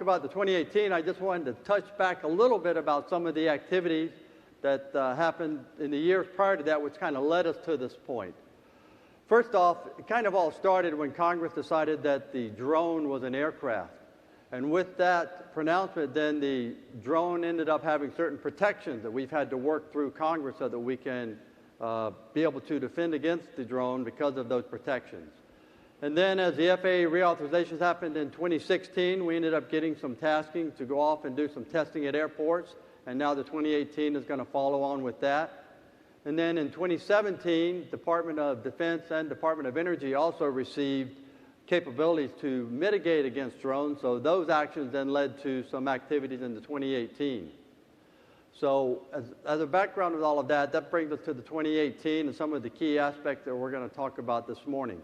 talk about the 2018, I just wanted to touch back a little bit about some of the activities that happened in the years prior to that, which kind of led us to this point. First off, it kind of all started when Congress decided that the drone was an aircraft. And with that pronouncement, then the drone ended up having certain protections that we've had to work through Congress so that we can be able to defend against the drone because of those protections. And then as the FAA reauthorizations happened in 2016, we ended up getting some tasking to go off and do some testing at airports. And now the 2018 is going to follow on with that. And then in 2017, Department of Defense and Department of Energy also received capabilities to mitigate against drones. So those actions then led to some activities in the 2018. So as a background of all of that, that brings us to the 2018 and some of the key aspects that we're going to talk about this morning.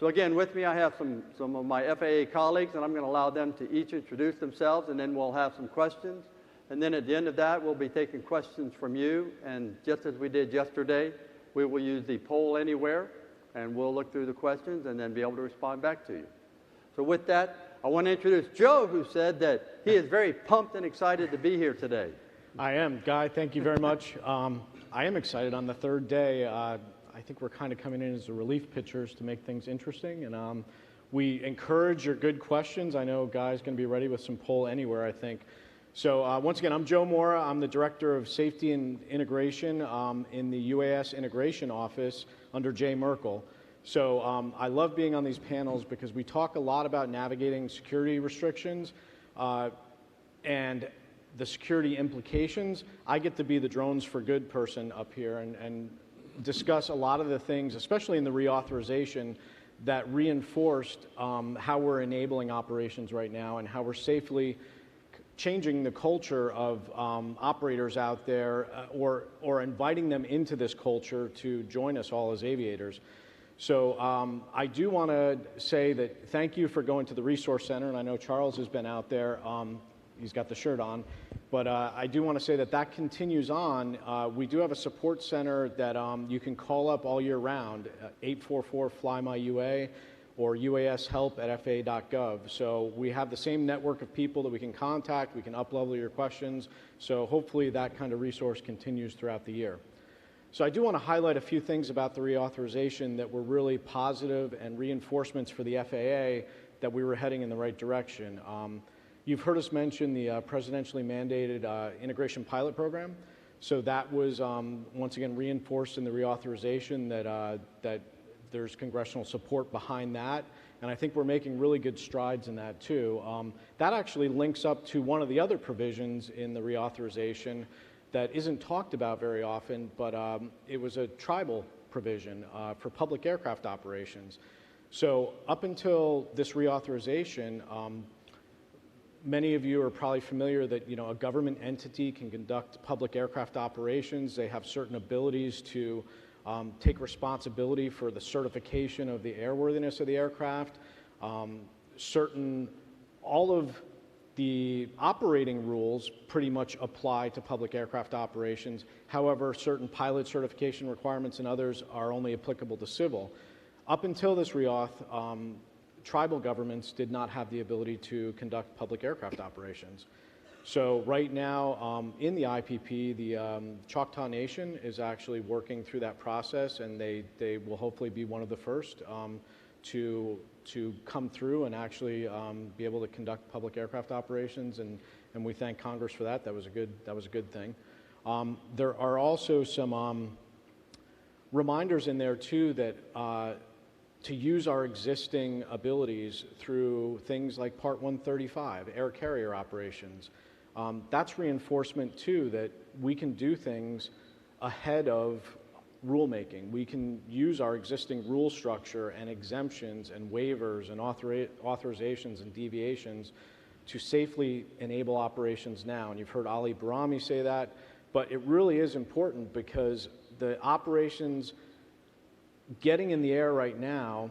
So again, with me I have some of my FAA colleagues, and I'm going to allow them to each introduce themselves, and then we'll have some questions. And then at the end of that, we'll be taking questions from you. And just as we did yesterday, we will use the poll anywhere, and we'll look through the questions and then be able to respond back to you. So with that, I want to introduce Joe, who said that he is very pumped and excited to be here today. I am. Guy, thank you very much. I am excited on the third day. I think we're kind of coming in as the relief pitchers to make things interesting, and we encourage your good questions. I know Guy's going to be ready with some poll anywhere, I think. So once again, I'm Joe Morra. I'm the Director of Safety and Integration in the UAS Integration Office under Jay Merkel. So I love being on these panels because we talk a lot about navigating security restrictions and the security implications. I get to be the drones for good person up here and discuss a lot of the things, especially in the reauthorization, that reinforced how we're enabling operations right now and how we're safely changing the culture of operators out there or inviting them into this culture to join us all as aviators. So I do want to say that thank you for going to the Resource Center, and I know Charles has been out there. He's got the shirt on. But I do want to say that that continues on. We do have a support center that you can call up all year round, 844-FLY-MY-UA or uashelp@faa.gov. So we have the same network of people that we can contact. We can up-level your questions. So hopefully that kind of resource continues throughout the year. So I do want to highlight a few things about the reauthorization that were really positive and reinforcements for the FAA that we were heading in the right direction. You've heard us mention the presidentially mandated integration pilot program. So that was, once again, reinforced in the reauthorization that there's congressional support behind that. And I think we're making really good strides in that, too. That actually links up to one of the other provisions in the reauthorization that isn't talked about very often, but it was a tribal provision for public aircraft operations. So up until this reauthorization, many of you are probably familiar that a government entity can conduct public aircraft operations. They have certain abilities to take responsibility for the certification of the airworthiness of the aircraft. All of the operating rules pretty much apply to public aircraft operations. However, certain pilot certification requirements and others are only applicable to civil. Up until this reauth, tribal governments did not have the ability to conduct public aircraft operations. So right now in the IPP, the Choctaw Nation is actually working through that process, and they will hopefully be one of the first to come through and actually be able to conduct public aircraft operations, and we thank Congress for that. That was a good thing. There are also some reminders in there too that to use our existing abilities through things like Part 135, air carrier operations. That's reinforcement too that we can do things ahead of rulemaking. We can use our existing rule structure and exemptions and waivers and authorizations and deviations to safely enable operations now. And you've heard Ali Barami say that, but it really is important because the operations getting in the air right now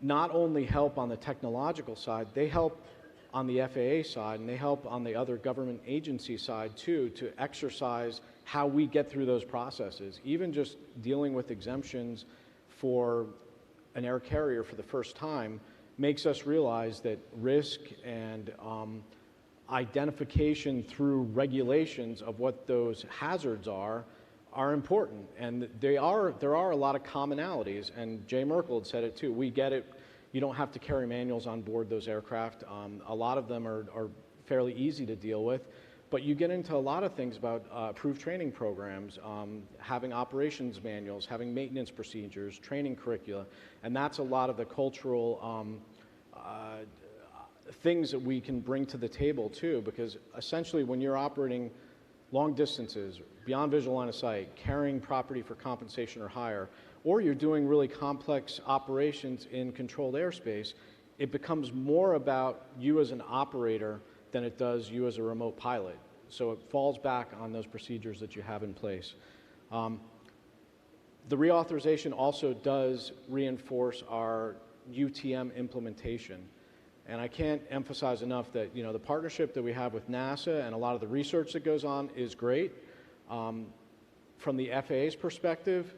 not only help on the technological side, they help on the FAA side, and they help on the other government agency side too, to exercise how we get through those processes. Even just dealing with exemptions for an air carrier for the first time makes us realize that risk and identification through regulations of what those hazards are important. And there are a lot of commonalities, and Jay Merkel had said it too. We get it. You don't have to carry manuals on board those aircraft. A lot of them are fairly easy to deal with, but you get into a lot of things about approved training programs, having operations manuals, having maintenance procedures, training curricula, and that's a lot of the cultural things that we can bring to the table too, because essentially when you're operating long distances, beyond visual line of sight, carrying property for compensation or hire, or you're doing really complex operations in controlled airspace, it becomes more about you as an operator than it does you as a remote pilot. So it falls back on those procedures that you have in place. The reauthorization also does reinforce our UTM implementation. And I can't emphasize enough that the partnership that we have with NASA and a lot of the research that goes on is great. From the FAA's perspective,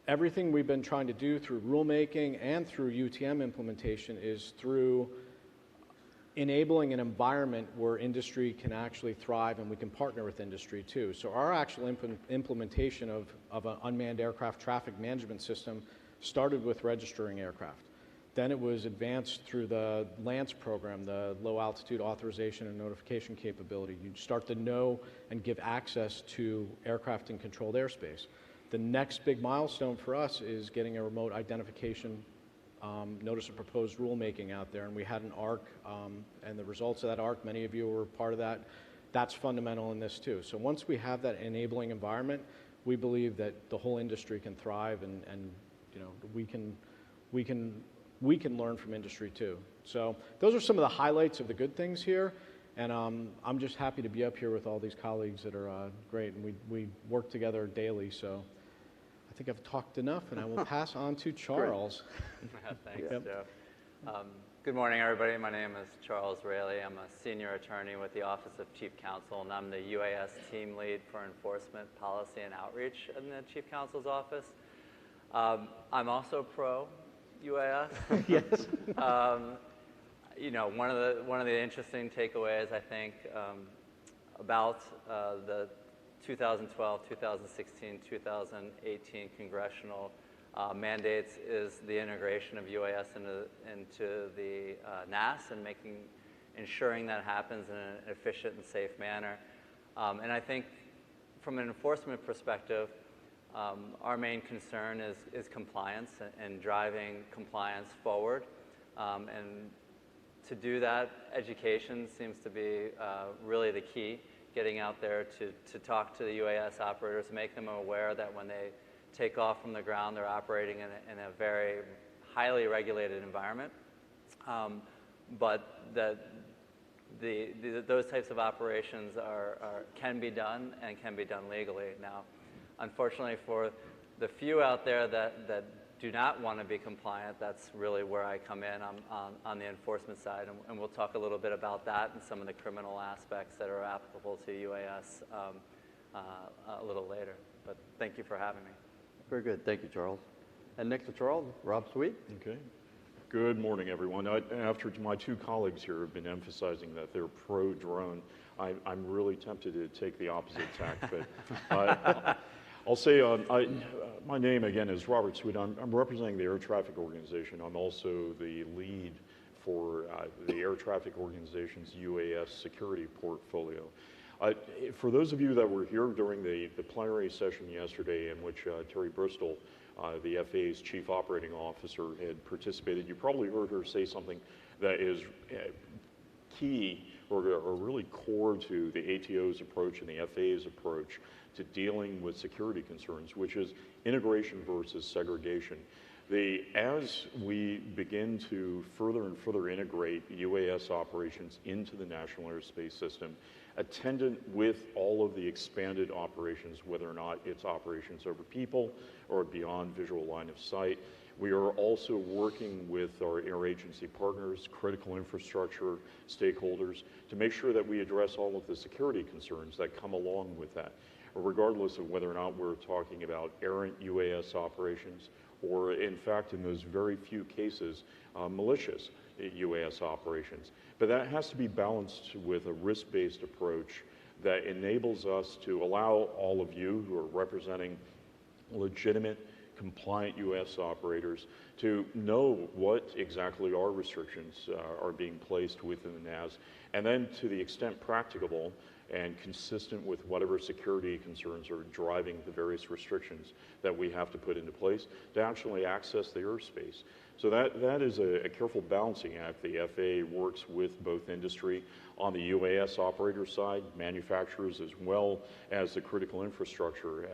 everything we've been trying to do through rulemaking and through UTM implementation is through enabling an environment where industry can actually thrive, and we can partner with industry too. So our actual implementation of an unmanned aircraft traffic management system started with registering aircraft. Then it was advanced through the LANCE program, the low altitude authorization and notification capability. You start to know and give access to aircraft in controlled airspace. The next big milestone for us is getting a remote identification notice of proposed rulemaking out there, and we had an ARC, and the results of that ARC, many of you were part of that. That's fundamental in this too. So once we have that enabling environment, we believe that the whole industry can thrive, and we can learn from industry too. So those are some of the highlights of the good things here, and I'm just happy to be up here with all these colleagues that are great, and we work together daily. So I think I've talked enough, and I will pass on to Charles. Thanks, Joe. Good morning, everybody. My name is Charles Raley. I'm a senior attorney with the Office of Chief Counsel, and I'm the UAS team lead for enforcement, policy, and outreach in the Chief Counsel's office. I'm also pro UAS. Yes. One of the interesting takeaways, I think, about the 2012, 2016, 2018 congressional mandates is the integration of UAS into the NAS and ensuring that happens in an efficient and safe manner. And I think from an enforcement perspective, our main concern is compliance and driving compliance forward. And to do that, education seems to be really the key. Getting out there to talk to the UAS operators, make them aware that when they take off from the ground, they're operating in a very highly regulated environment, but that those types of operations can be done and can be done legally. Now, unfortunately for the few out there that do not want to be compliant, that's really where I come in on the enforcement side, and we'll talk a little bit about that and some of the criminal aspects that are applicable to UAS a little later. But thank you for having me. Very good. Thank you, Charles. And next to Charles, Rob Sweet. Okay. Good morning, everyone. After my two colleagues here have been emphasizing that they're pro-drone, I'm really tempted to take the opposite tack, but I'll say my name again is Robert Sweet. I'm representing the Air Traffic Organization. I'm also the lead for the Air Traffic Organization's UAS security portfolio. For those of you that were here during the plenary session yesterday in which Terry Bristol, the FAA's chief operating officer, had participated, you probably heard her say something that is key or really core to the ATO's approach and the FAA's approach to dealing with security concerns, which is integration versus segregation. As we begin to further and further integrate UAS operations into the National Airspace System, attendant with all of the expanded operations, whether or not it's operations over people or beyond visual line of sight, we are also working with our interagency partners, critical infrastructure stakeholders, to make sure that we address all of the security concerns that come along with that. regardless of whether or not we're talking about errant UAS operations or, in fact, in those very few cases, malicious UAS operations. But that has to be balanced with a risk-based approach that enables us to allow all of you who are representing legitimate, compliant U.S. operators to know what exactly our restrictions are being placed within the NAS, and then to the extent practicable and consistent with whatever security concerns are driving the various restrictions that we have to put into place to actually access the airspace. So that is a careful balancing act. The FAA works with both industry on the UAS operator side, manufacturers, as well as the critical infrastructure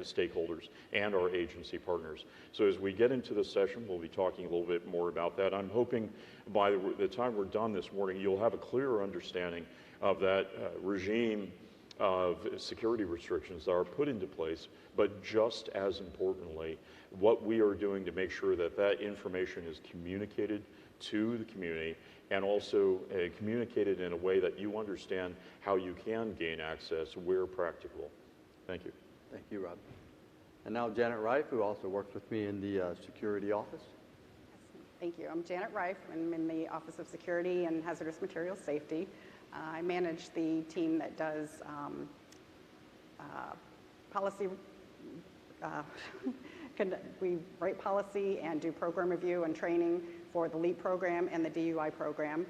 stakeholders and our agency partners. So as we get into the session, we'll be talking a little bit more about that. I'm hoping by the time we're done this morning, you'll have a clearer understanding of that regime of security restrictions that are put into place, but just as importantly, what we are doing to make sure that that information is communicated to the community and also communicated in a way that you understand how you can gain access where practical. Thank you. Thank you, Rob. And now Janet Rife, who also works with me in the security office. Thank you. I'm Janet Rife. I'm in the Office of Security and Hazardous Materials Safety. I manage the team that does policy. We write policy and do program review and training for the LEAP program and the DUI program.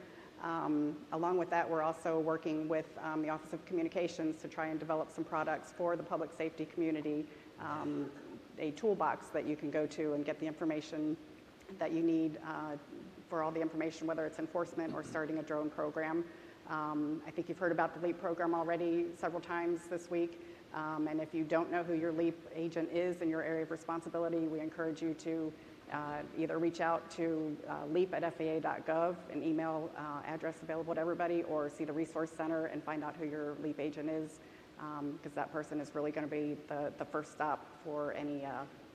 Along with that, we're also working with the Office of Communications to try and develop some products for the public safety community, a toolbox that you can go to and get the information that you need for all the information, whether it's enforcement or starting a drone program. I think you've heard about the LEAP program already several times this week. And if you don't know who your LEAP agent is in your area of responsibility, we encourage you to either reach out to leap@faa.gov, an email address available to everybody, or see the Resource Center and find out who your LEAP agent is, because that person is really going to be the first stop for any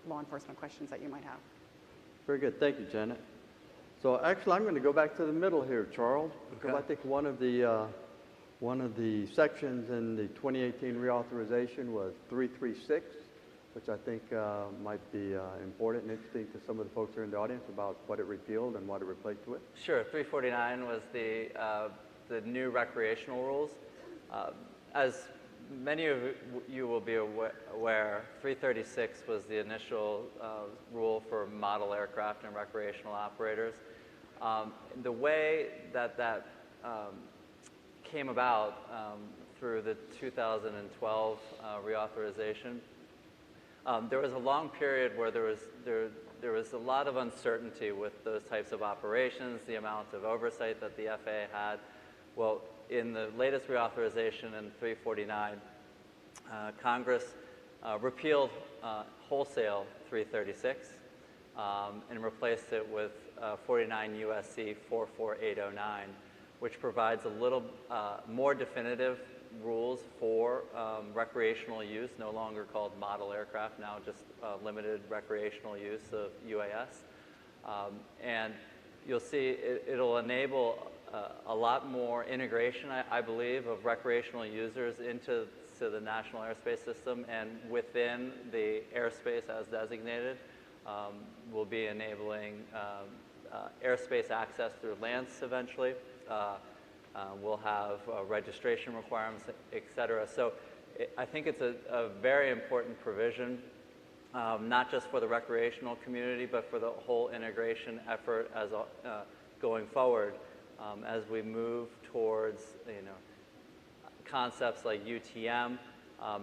law enforcement questions that you might have. Very good. Thank you, Janet. So actually, I'm going to go back to the middle here, Charles, because I think one of the sections in the 2018 reauthorization was 336, which I think might be important and interesting to some of the folks here in the audience about what it repealed and what it replaced with. Sure. 349 was the new recreational rules. As many of you will be aware, 336 was the initial rule for model aircraft and recreational operators. The way that came about through the 2012 reauthorization, there was a long period where there was a lot of uncertainty with those types of operations, the amount of oversight that the FAA had. Well, in the latest reauthorization in 349, Congress repealed wholesale 336 and replaced it with 49 USC 44809, which provides a little more definitive rules for recreational use, no longer called model aircraft, now just limited recreational use of UAS. And you'll see it'll enable a lot more integration, I believe, of recreational users into the national airspace system, and within the airspace as designated, we'll be enabling airspace access through LANCs eventually. We'll have registration requirements, et cetera. So I think it's a very important provision, not just for the recreational community, but for the whole integration effort as going forward as we move towards concepts like UTM,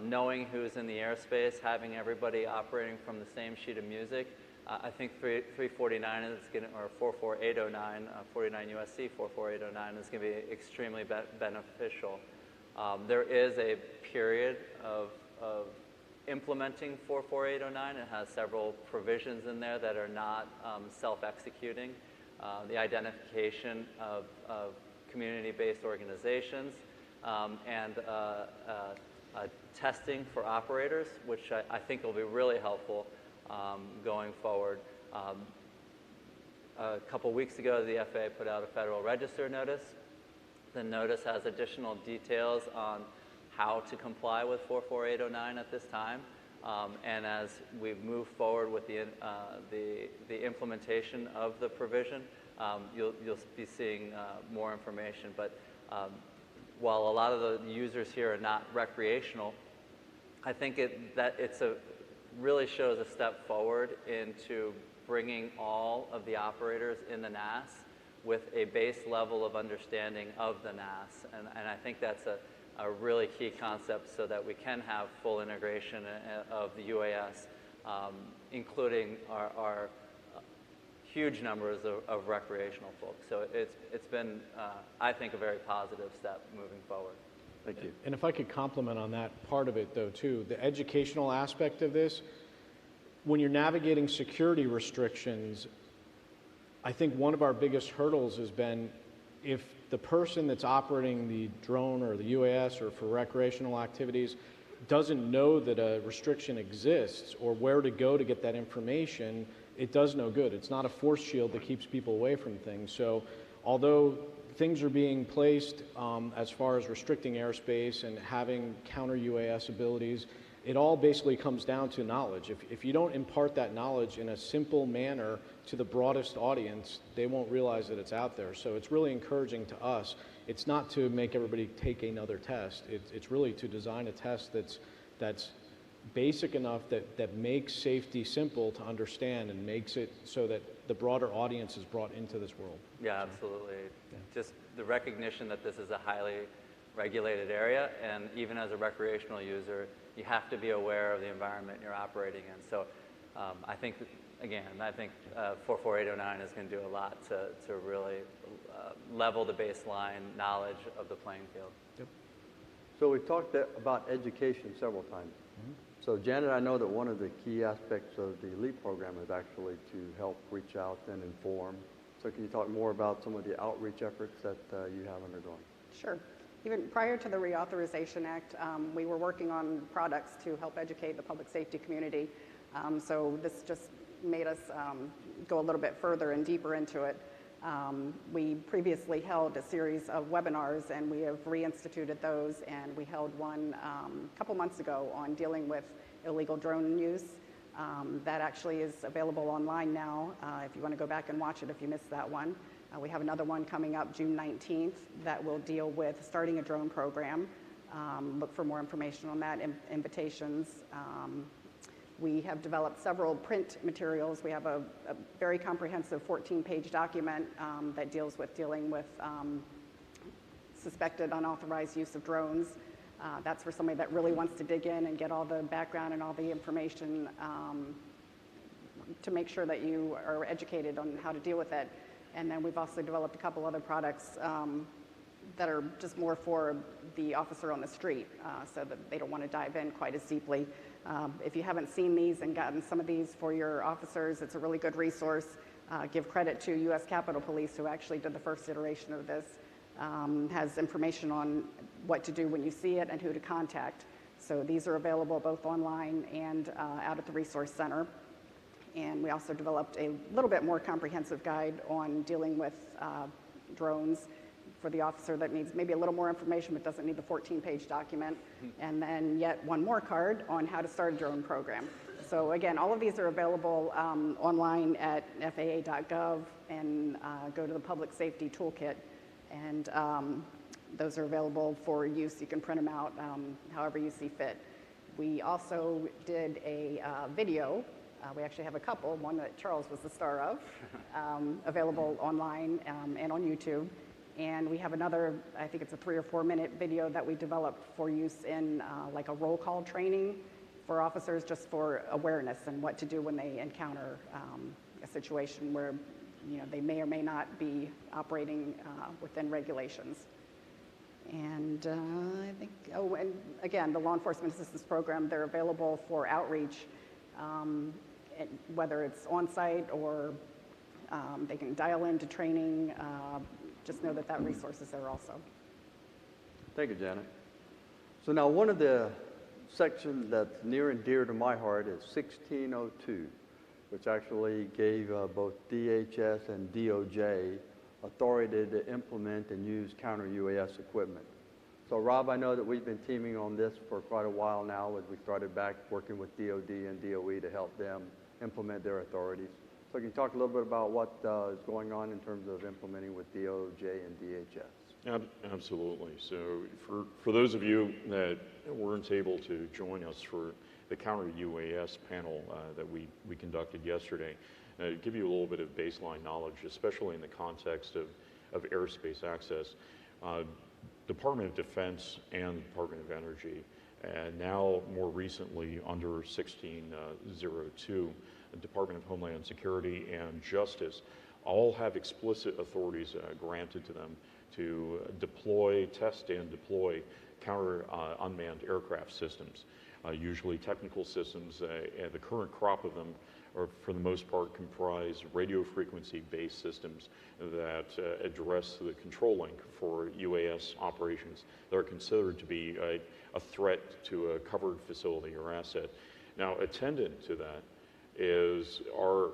knowing who's in the airspace, having everybody operating from the same sheet of music. I think 349 is going to, or 44809, 49 USC 44809 is going to be extremely beneficial. There is a period of implementing 44809. It has several provisions in there that are not self-executing. The identification of community-based organizations and testing for operators, which I think will be really helpful going forward. A couple weeks ago, the FAA put out a Federal Register notice. The notice has additional details on how to comply with 44809 at this time. And as we move forward with the implementation of the provision, you'll be seeing more information. But while a lot of the users here are not recreational, I think it really shows a step forward into bringing all of the operators in the NAS with a base level of understanding of the NAS. And I think that's a really key concept so that we can have full integration of the UAS, including our huge numbers of recreational folks. So it's been, I think, a very positive step moving forward. Thank you. And if I could compliment on that part of it, though, too, the educational aspect of this, when you're navigating security restrictions, I think one of our biggest hurdles has been if the person that's operating the drone or the UAS or for recreational activities doesn't know that a restriction exists or where to go to get that information, it does no good. It's not a force shield that keeps people away from things. So although things are being placed as far as restricting airspace and having counter UAS abilities, it all basically comes down to knowledge. If you don't impart that knowledge in a simple manner to the broadest audience, they won't realize that it's out there. So it's really encouraging to us. It's not to make everybody take another test. It's really to design a test that's basic enough that makes safety simple to understand and makes it so that the broader audience is brought into this world. Yeah, absolutely. Yeah. Just the recognition that this is a highly regulated area, and even as a recreational user, you have to be aware of the environment you're operating in. So I think, again, 44809 is going to do a lot to really level the baseline knowledge of the playing field. Yep. So we've talked about education several times. Mm-hmm. So Janet, I know that one of the key aspects of the LEAP program is actually to help reach out and inform. So can you talk more about some of the outreach efforts that you have undergoing? Sure. Even prior to the Reauthorization Act, we were working on products to help educate the public safety community. So this just made us go a little bit further and deeper into it. We previously held a series of webinars, and we have reinstituted those, and we held one a couple months ago on dealing with illegal drone use. That actually is available online now if you want to go back and watch it if you missed that one. We have another one coming up June 19th that will deal with starting a drone program. Look for more information on that, invitations. We have developed several print materials. We have a very comprehensive 14-page document that deals with suspected unauthorized use of drones. That's for somebody that really wants to dig in and get all the background and all the information to make sure that you are educated on how to deal with it. And then we've also developed a couple other products that are just more for the officer on the street so that they don't want to dive in quite as deeply. If you haven't seen these and gotten some of these for your officers, it's a really good resource. Give credit to U.S. Capitol Police, who actually did the first iteration of this. Has information on what to do when you see it and who to contact. So these are available both online and out at the Resource Center. And we also developed a little bit more comprehensive guide on dealing with drones for the officer that needs maybe a little more information but doesn't need the 14-page document. And then yet one more card on how to start a drone program. So again, all of these are available online at FAA.gov and go to the Public Safety Toolkit. And those are available for use. You can print them out however you see fit. We also did a video. We actually have a couple, one that Charles was the star of, available online and on YouTube. And we have another, I think it's a 3 or 4 minute video that we developed for use in like a roll call training for officers, just for awareness and what to do when they encounter a situation where they may or may not be operating within regulations. And I think, and again, the Law Enforcement Assistance Program, they're available for outreach, whether it's on-site or they can dial into training. Just know that resource is there also. Thank you, Janet. So now one of the sections that's near and dear to my heart is 1602, which actually gave both DHS and DOJ authority to implement and use counter-UAS equipment. So Rob, I know that we've been teaming on this for quite a while now as we started back working with DOD and DOE to help them implement their authorities. So can you talk a little bit about what is going on in terms of implementing with DOJ and DHS? Absolutely. So for those of you that weren't able to join us for the counter UAS panel that we conducted yesterday, give you a little bit of baseline knowledge, especially in the context of airspace access. Department of Defense and Department of Energy, and now more recently under 1602, the Department of Homeland Security and Justice, all have explicit authorities granted to them to test and deploy counter unmanned aircraft systems, usually technical systems, and the current crop of them are for the most part comprise radio frequency based systems that address the control link for UAS operations that are considered to be a threat to a covered facility or asset. Now, attendant to that is our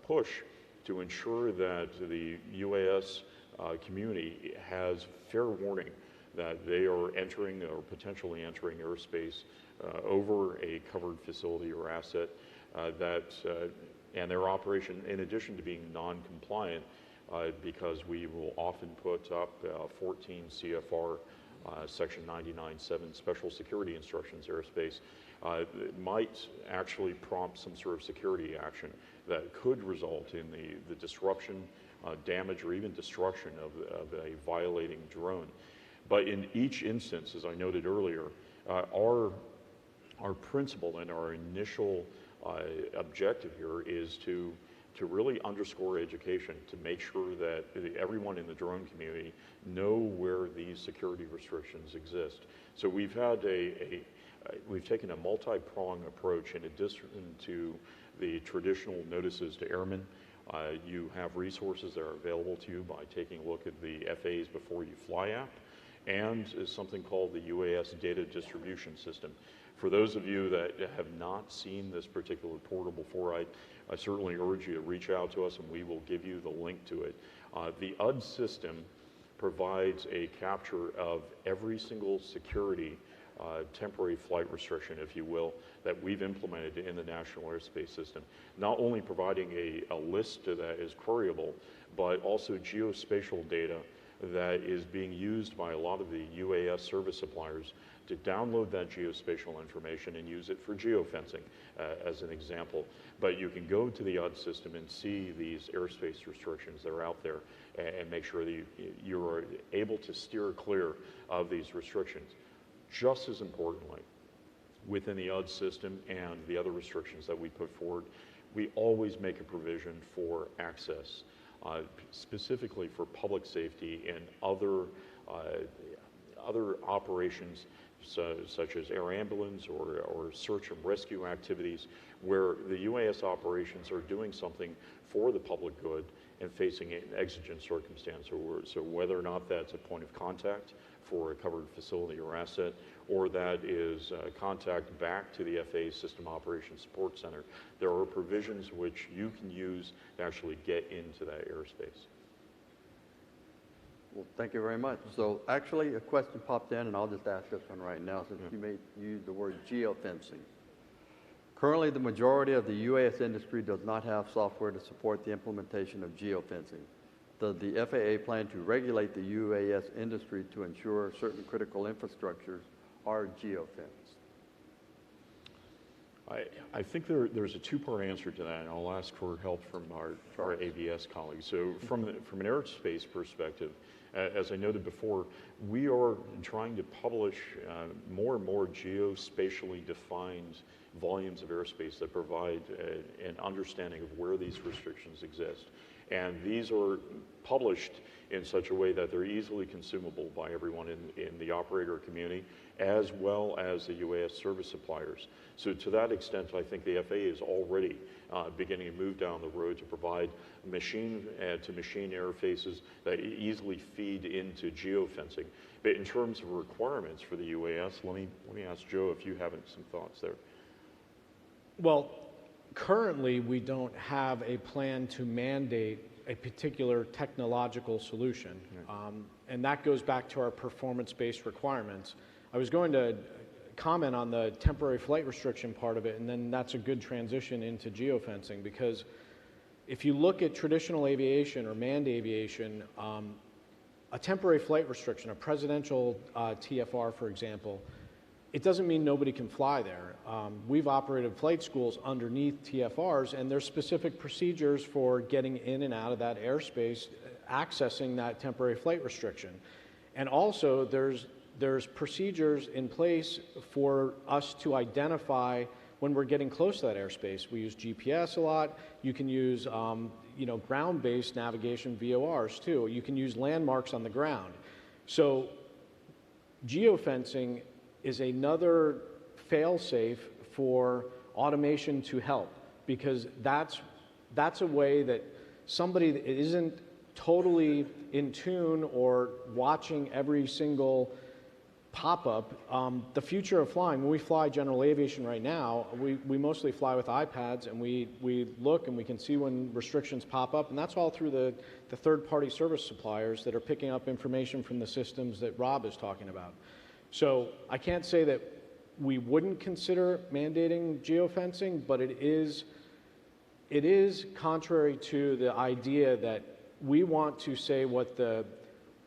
push to ensure that the UAS community has fair warning that they are entering or potentially entering airspace over a covered facility or asset and their operation, in addition to being non-compliant, because we will often put up 14 CFR Section 99.7 Special Security Instructions airspace, it might actually prompt some sort of security action that could result in the disruption, damage, or even destruction of a violating drone. But in each instance, as I noted earlier, our principle and our initial objective here is to really underscore education, to make sure that everyone in the drone community know where these security restrictions exist. So we've had we've taken a multi-pronged approach in addition to the traditional notices to airmen. You have resources that are available to you by taking a look at the FAA's Before You Fly app, and something called the UAS Data Distribution System. For those of you that have not seen this particular portal before, I certainly urge you to reach out to us and we will give you the link to it. The UD system provides a capture of every single security temporary flight restriction, if you will, that we've implemented in the National Airspace System. Not only providing a list that is queryable, but also geospatial data that is being used by a lot of the UAS service suppliers to download that geospatial information and use it for geofencing, as an example. But you can go to the UD system and see these airspace restrictions that are out there and make sure that you are able to steer clear of these restrictions. Just as importantly, within the UD system and the other restrictions that we put forward, we always make a provision for access, specifically for public safety and other operations such as air ambulance or search and rescue activities, where the UAS operations are doing something for the public good and facing an exigent circumstance. So whether or not that's a point of contact for a covered facility or asset, or that is contact back to the FAA System Operations Support Center, there are provisions which you can use to actually get into that airspace. Well, thank you very much. So actually a question popped in, and I'll just ask this one right now since you may use the word geofencing. Currently, the majority of the UAS industry does not have software to support the implementation of geofencing. Does the FAA plan to regulate the UAS industry to ensure certain critical infrastructures are geofenced? I think there's a two-part answer to that, and I'll ask for help from our AVS colleagues. So from an airspace perspective, as I noted before, we are trying to publish more and more geospatially defined volumes of airspace that provide an understanding of where these restrictions exist. And these are published in such a way that they're easily consumable by everyone in the operator community, as well as the UAS service suppliers. So to that extent, I think the FAA is already beginning to move down the road to provide machine-to-machine interfaces that easily feed into geofencing. But in terms of requirements for the UAS, let me ask Joe if you have some thoughts there. Well, currently we don't have a plan to mandate a particular technological solution. And that goes back to our performance-based requirements. I was going to comment on the temporary flight restriction part of it, and then that's a good transition into geofencing, because if you look at traditional aviation or manned aviation, a temporary flight restriction, a presidential TFR, for example, it doesn't mean nobody can fly there. We've operated flight schools underneath TFRs, and there's specific procedures for getting in and out of that airspace, accessing that temporary flight restriction. And also, there's procedures in place for us to identify when we're getting close to that airspace. We use GPS a lot. You can use ground-based navigation, VORs, too. You can use landmarks on the ground. So geofencing is another fail-safe for automation to help, because that's a way that somebody that isn't totally in tune or watching every single pop-up. The future of flying, when we fly general aviation right now, we mostly fly with iPads, and we look and we can see when restrictions pop up, and that's all through the third-party service suppliers that are picking up information from the systems that Rob is talking about. So I can't say that we wouldn't consider mandating geofencing, but it is contrary to the idea that we want to say what the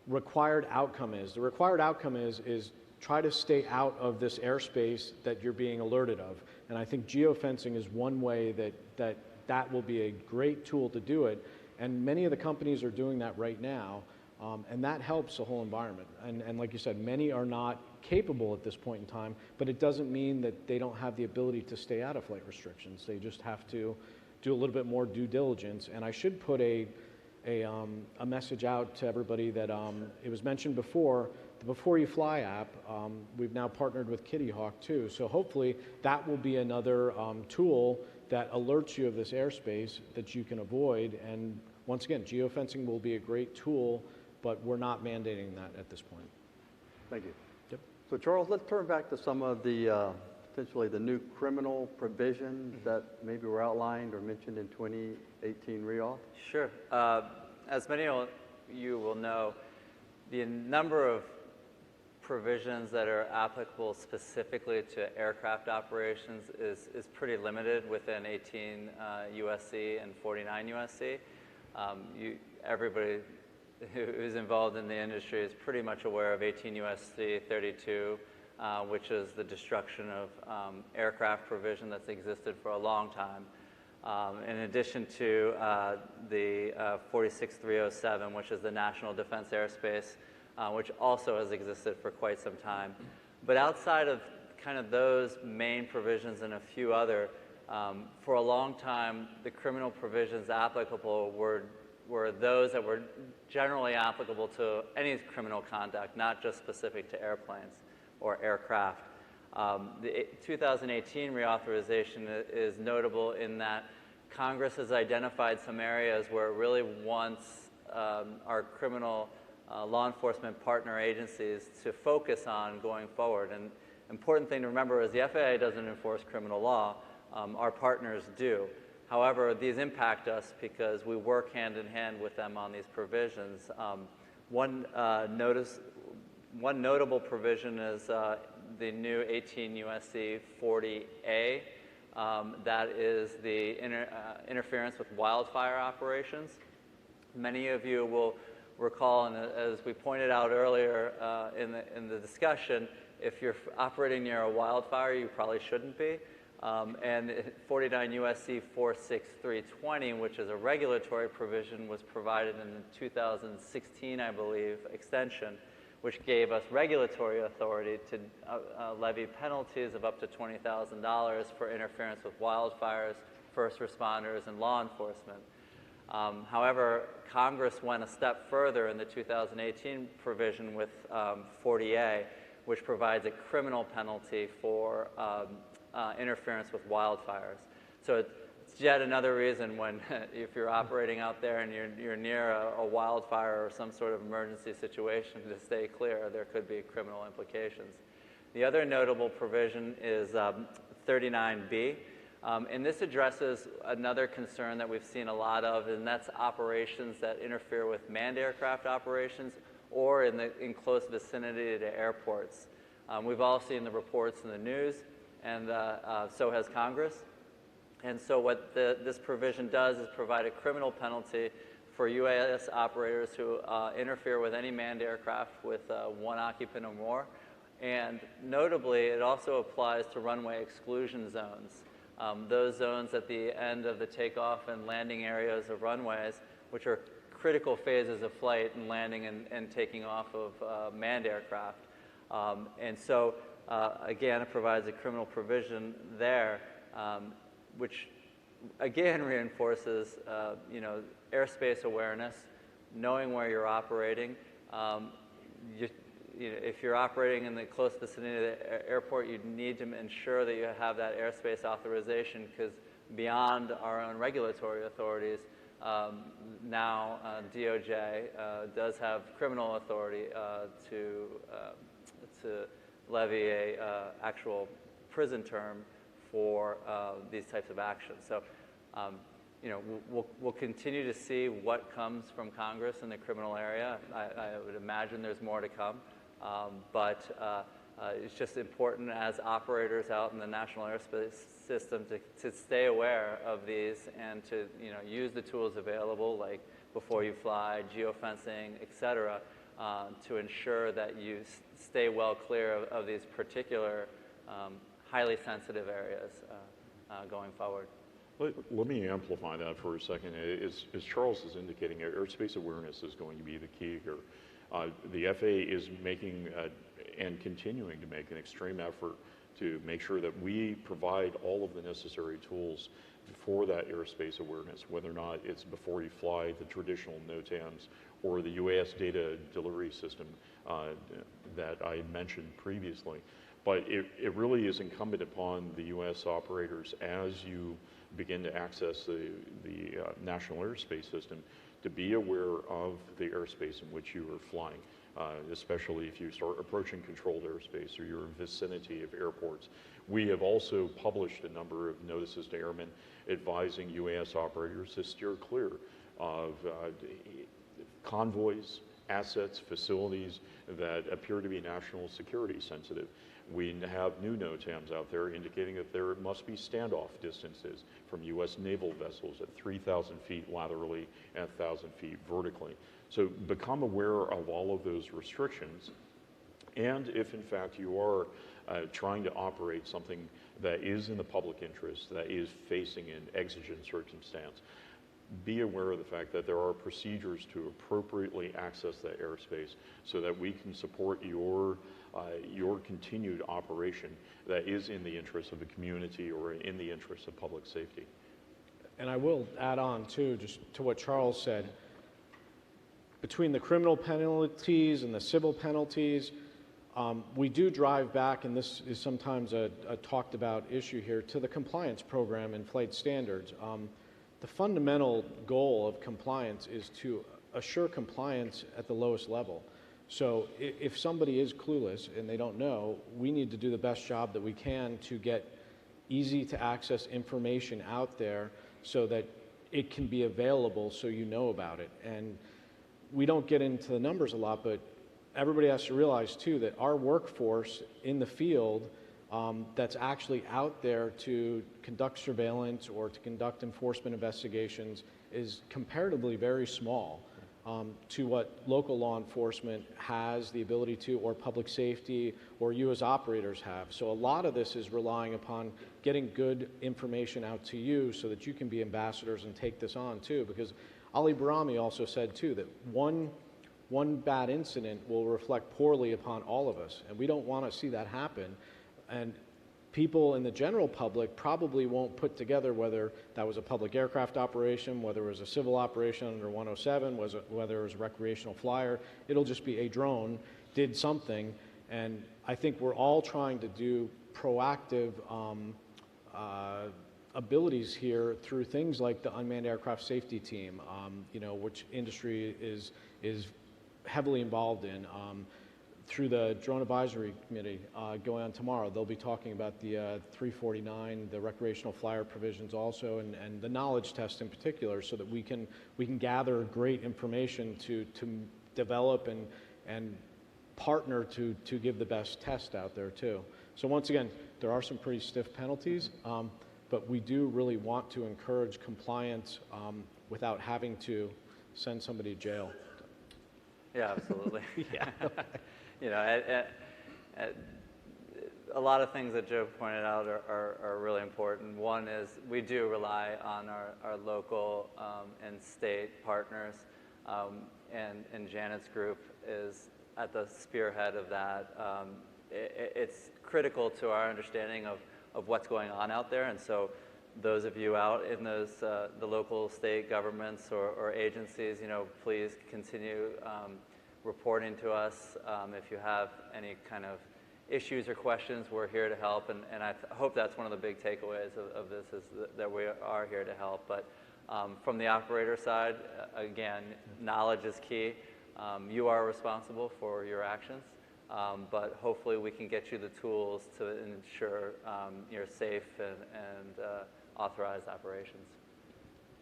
required outcome is. The required outcome is try to stay out of this airspace that you're being alerted of. And I think geofencing is one way that will be a great tool to do it. And many of the companies are doing that right now. And that helps the whole environment. And like you said, many are not capable at this point in time, but it doesn't mean that they don't have the ability to stay out of flight restrictions. They just have to do a little bit more due diligence. And I should put a message out to everybody that it was mentioned before, the Before You Fly app, we've now partnered with Kitty Hawk too. So hopefully that will be another tool that alerts you of this airspace that you can avoid. And once again, geofencing will be a great tool, but we're not mandating that at this point. Thank you. Yep. So Charles, let's turn back to some of the potentially the new criminal provisions that maybe were outlined or mentioned in 2018 Reauth. Sure. As many of you will know, the number of provisions that are applicable specifically to aircraft operations is pretty limited within 18 USC and 49 USC. Everybody who's involved in the industry is pretty much aware of 18 USC 32, which is the destruction of aircraft provision that's existed for a long time. In addition to the 46307, which is the National Defense Airspace, which also has existed for quite some time. But outside of kind of those main provisions and a few other, for a long time, the criminal provisions applicable were those that were generally applicable to any criminal conduct, not just specific to airplanes or aircraft. The 2018 reauthorization is notable in that Congress has identified some areas where it really wants our criminal law enforcement partner agencies to focus on going forward. And important thing to remember is the FAA doesn't enforce criminal law. Our partners do. However, these impact us because we work hand in hand with them on these provisions. One notable provision is the new 18 USC 40A. That is the interference with wildfire operations. Many of you will recall, and as we pointed out earlier in the discussion, if you're operating near a wildfire, you probably shouldn't be. And 49 USC 46320, which is a regulatory provision, was provided in the 2016, I believe, extension, which gave us regulatory authority to levy penalties of up to $20,000 for interference with wildfires, first responders, and law enforcement. However, Congress went a step further in the 2018 provision with 40A, which provides a criminal penalty for interference with wildfires. So it's yet another reason when, if you're operating out there and you're near a wildfire or some sort of emergency situation, to stay clear. There could be criminal implications. The other notable provision is 39B, And this addresses another concern that we've seen a lot of, and that's operations that interfere with manned aircraft operations or in close vicinity to airports. We've all seen the reports in the news, and so has Congress. And so what this provision does is provide a criminal penalty for UAS operators who interfere with any manned aircraft with one occupant or more. And notably, it also applies to runway exclusion zones. Those zones at the end of the takeoff and landing areas of runways, which are critical phases of flight and landing and taking off of manned aircraft. And so, again, it provides a criminal provision there, which again reinforces, airspace awareness, knowing where you're operating. If you're operating in the close vicinity of the airport, you need to ensure that you have that airspace authorization, because beyond our own regulatory authorities, now DOJ does have criminal authority to levy a actual prison term for these types of actions. So, we'll continue to see what comes from Congress in the criminal area. I would imagine there's more to come. But it's just important as operators out in the national airspace system to stay aware of these and to use the tools available, like before you fly, geofencing, et cetera, to ensure that you stay well clear of these particular highly sensitive areas going forward. Let me amplify that for a second. As Charles is indicating, airspace awareness is going to be the key here. The FAA is making and continuing to make an extreme effort to make sure that we provide all of the necessary tools for that airspace awareness, whether or not it's before you fly, the traditional NOTAMs, or the UAS data delivery system that I mentioned previously. But it really is incumbent upon the U.S. operators, as you begin to access the national airspace system, to be aware of the airspace in which you are flying, especially if you start approaching controlled airspace or you're in vicinity of airports. We have also published a number of notices to airmen advising UAS operators to steer clear of convoys, assets, facilities that appear to be national security sensitive. We have new NOTAMs out there indicating that there must be standoff distances from U.S. naval vessels at 3,000 feet laterally and 1,000 feet vertically. So become aware of all of those restrictions. And if in fact you are trying to operate something that is in the public interest, that is facing an exigent circumstance, be aware of the fact that there are procedures to appropriately access that airspace so that we can support your continued operation that is in the interest of the community or in the interest of public safety. And I will add on too, just to what Charles said, between the criminal penalties and the civil penalties, we do drive back, and this is sometimes a talked about issue here, to the compliance program and flight standards. The fundamental goal of compliance is to assure compliance at the lowest level. So if somebody is clueless and they don't know, we need to do the best job that we can to get easy to access information out there so that it can be available so you know about it. And we don't get into the numbers a lot, but everybody has to realize too that our workforce in the field that's actually out there to conduct surveillance or to conduct enforcement investigations is comparatively very small to what local law enforcement has the ability to, or public safety, or you as operators have. So a lot of this is relying upon getting good information out to you so that you can be ambassadors and take this on too, because Ali Barami also said too that one bad incident will reflect poorly upon all of us, and we don't want to see that happen. And people in the general public probably won't put together whether that was a public aircraft operation, whether it was a civil operation under 107, whether it was a recreational flyer. It'll just be a drone did something, and I think we're all trying to do proactive abilities here through things like the unmanned aircraft safety team, which industry is heavily involved in. through the Drone Advisory Committee going on tomorrow. They'll be talking about the 349, the recreational flyer provisions also, and the knowledge test in particular, so that we can gather great information to develop and partner to give the best test out there too. So once again, there are some pretty stiff penalties, but we do really want to encourage compliance without having to send somebody to jail. Yeah, absolutely. Yeah. You know, a lot of things that Joe pointed out are really important. One is we do rely on our local and state partners, and Janet's group is at the spearhead of that. It's critical to our understanding of what's going on out there, and so those of you out in those the local state governments or agencies, you know, please continue reporting to us if you have any kind of issues or questions. We're here to help, and I hope that's one of the big takeaways of this is that we are here to help. But from the operator side, again, knowledge is key. You are responsible for your actions, but hopefully we can get you the tools to ensure your safe and authorized operations.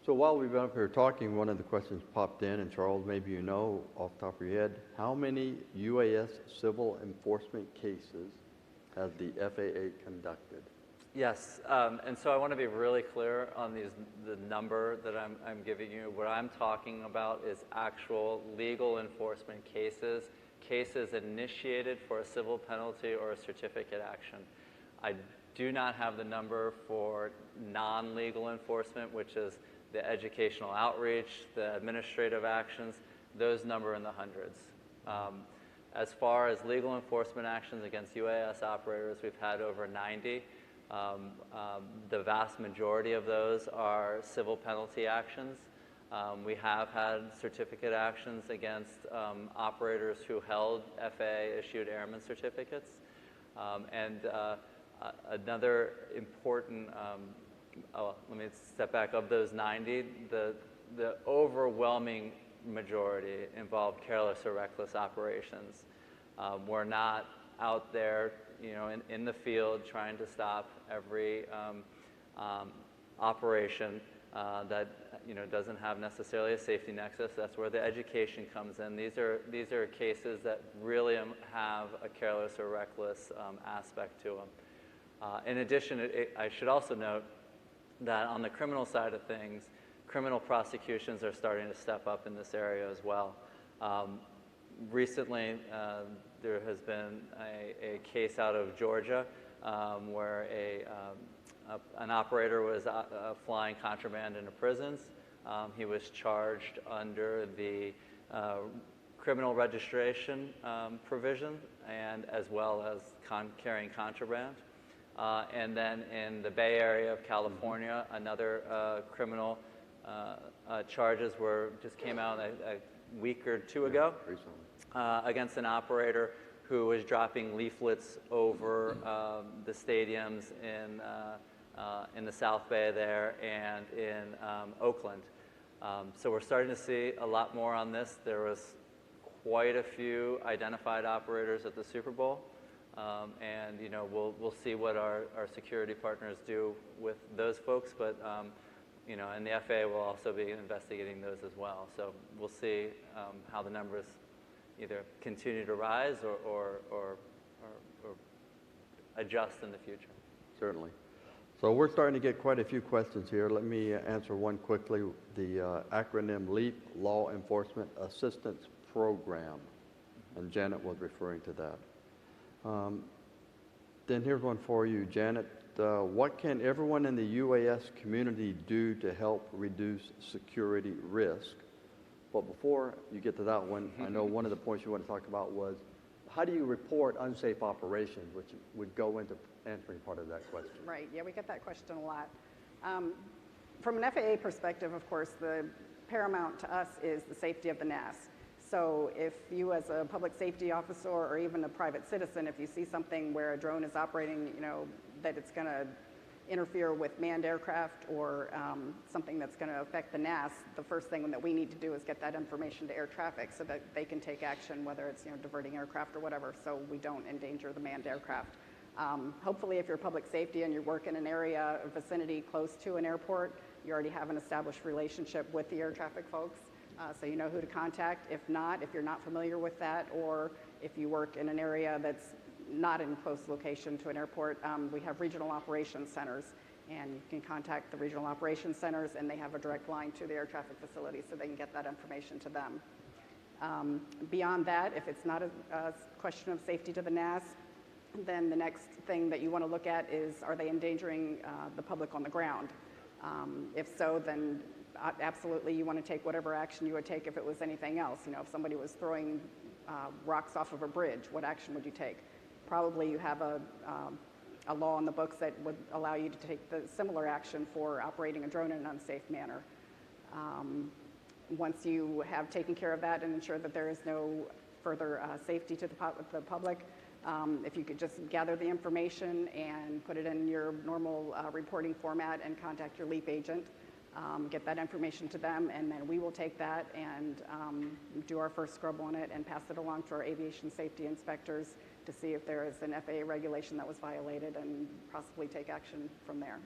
So while we've been up here talking, one of the questions popped in, and Charles, maybe you know off the top of your head, how many UAS civil enforcement cases has the FAA conducted? Yes, and so I want to be really clear on the number that I'm giving you. What I'm talking about is actual legal enforcement cases initiated for a civil penalty or a certificate action. I do not have the number for non-legal enforcement, which is the educational outreach, the administrative actions. Those number in the hundreds. As far as legal enforcement actions against UAS operators, we've had over 90. The vast majority of those are civil penalty actions. We have had certificate actions against operators who held FAA-issued airman certificates. Another important, let me step back, of those 90, the overwhelming majority involved careless or reckless operations. We're not out there, you know, in the field trying to stop every operation that, you know, doesn't have necessarily a safety nexus. That's where the education comes in. These are cases that really have a careless or reckless aspect to them. In addition, I should also note that on the criminal side of things, criminal prosecutions are starting to step up in this area as well. Recently, there has been a case out of Georgia where an operator was flying contraband into prisons. He was charged under the criminal registration provision and as well as carrying contraband. And then in the Bay Area of California, another criminal charges just came out a week or two ago against an operator who was dropping leaflets over the stadiums in the South Bay there and in Oakland. So we're starting to see a lot more on this. There was quite a few identified operators at the Super Bowl. And, you know, we'll see what our security partners do with those folks, but, you know, and the FAA will also be investigating those as well. So we'll see how the numbers either continue to rise or adjust in the future. Certainly. So we're starting to get quite a few questions here. Let me answer one quickly. The acronym LEAP, Law Enforcement Assistance Program, and Janet was referring to that. Then here's one for you, Janet. What can everyone in the UAS community do to help reduce security risk? But before you get to that one, I know one of the points you want to talk about was how do you report unsafe operations, which would go into answering part of that question. Right, yeah, we get that question a lot. From an FAA perspective, of course, the paramount to us is the safety of the NAS. So if you as a public safety officer or even a private citizen, if you see something where a drone is operating, you know, that it's going to interfere with manned aircraft or something that's going to affect the NAS, the first thing that we need to do is get that information to air traffic so that they can take action, whether it's diverting aircraft or whatever, so we don't endanger the manned aircraft. Hopefully, if you're public safety and you work in an area or vicinity close to an airport, you already have an established relationship with the air traffic folks, so you know who to contact. If not, if you're not familiar with that, or if you work in an area that's not in close location to an airport, we have regional operations centers, and you can contact the regional operations centers, and they have a direct line to the air traffic facility, so they can get that information to them. Beyond that, if it's not a question of safety to the NAS, then the next thing that you want to look at is, are they endangering the public on the ground? If so, then absolutely you want to take whatever action you would take if it was anything else. If somebody was throwing rocks off of a bridge, what action would you take? Probably you have a law in the books that would allow you to take the similar action for operating a drone in an unsafe manner. Once you have taken care of that and ensure that there is no further safety to the public, if you could just gather the information and put it in your normal reporting format and contact your LEAP agent, get that information to them, and then we will take that and do our first scrub on it and pass it along to our aviation safety inspectors to see if there is an FAA regulation that was violated and possibly take action from there.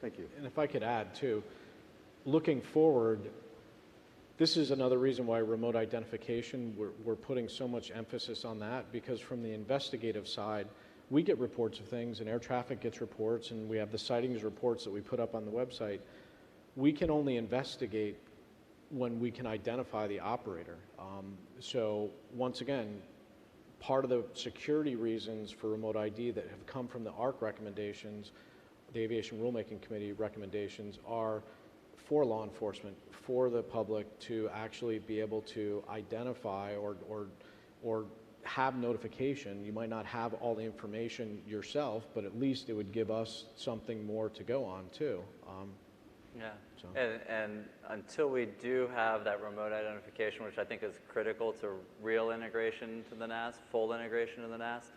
Thank you. And if I could add too, looking forward, this is another reason why remote identification, we're putting so much emphasis on that, because from the investigative side, we get reports of things and air traffic gets reports, and we have the sightings reports that we put up on the website. We can only investigate when we can identify the operator. So once again, part of the security reasons for remote ID that have come from the ARC recommendations, the Aviation Rulemaking Committee recommendations, are for law enforcement, for the public to actually be able to identify or have notification. You might not have all the information yourself, but at least it would give us something more to go on too. Yeah, so. and until we do have that remote identification, which I think is critical to real integration to the NAS, full integration to the NAS,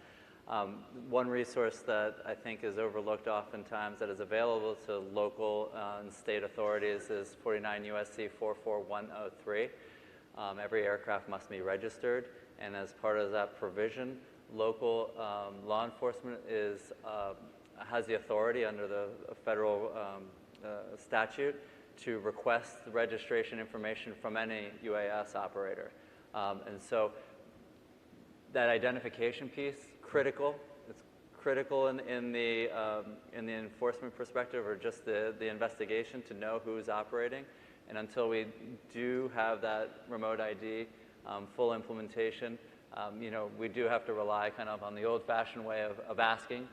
one resource that I think is overlooked oftentimes that is available to local and state authorities is 49 USC 44103. Every aircraft must be registered, and as part of that provision, local law enforcement has the authority under the federal statute to request the registration information from any UAS operator. And so that identification piece, critical. It's critical in the enforcement perspective, or just the investigation, to know who's operating. And until we do have that remote ID full implementation, we do have to rely kind of on the old-fashioned way of asking,